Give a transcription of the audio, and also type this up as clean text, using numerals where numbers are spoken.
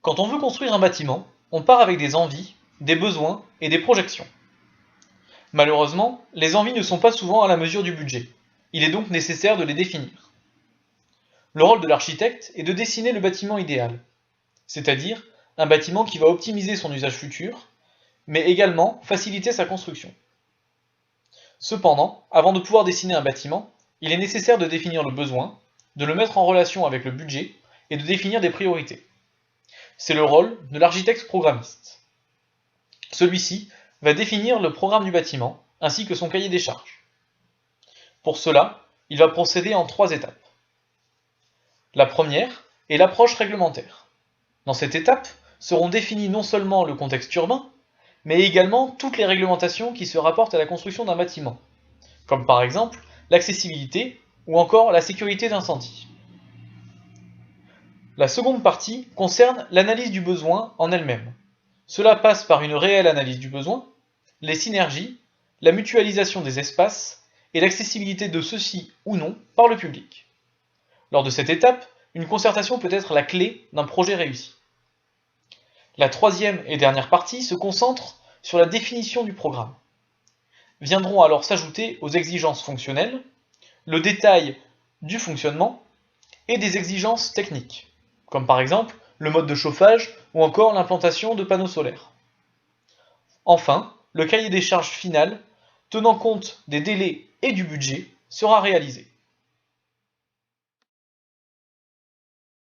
Quand on veut construire un bâtiment, on part avec des envies, des besoins et des projections. Malheureusement, les envies ne sont pas souvent à la mesure du budget. Il est donc nécessaire de les définir. Le rôle de l'architecte est de dessiner le bâtiment idéal, c'est-à-dire un bâtiment qui va optimiser son usage futur, mais également faciliter sa construction. Cependant, avant de pouvoir dessiner un bâtiment, il est nécessaire de définir le besoin, de le mettre en relation avec le budget et de définir des priorités. C'est le rôle de l'architecte programmiste. Celui-ci va définir le programme du bâtiment ainsi que son cahier des charges. Pour cela, il va procéder en 3 étapes. La première est l'approche réglementaire. Dans cette étape seront définis non seulement le contexte urbain, mais également toutes les réglementations qui se rapportent à la construction d'un bâtiment, comme par exemple l'accessibilité ou encore la sécurité d'incendie. La seconde partie concerne l'analyse du besoin en elle-même. Cela passe par une réelle analyse du besoin, les synergies, la mutualisation des espaces et l'accessibilité de ceux-ci ou non par le public. Lors de cette étape, une concertation peut être la clé d'un projet réussi. La troisième et dernière partie se concentre sur la définition du programme. Viendront alors s'ajouter aux exigences fonctionnelles, le détail du fonctionnement et des exigences techniques, comme par exemple le mode de chauffage ou encore l'implantation de panneaux solaires. Enfin, le cahier des charges final, tenant compte des délais et du budget, sera réalisé.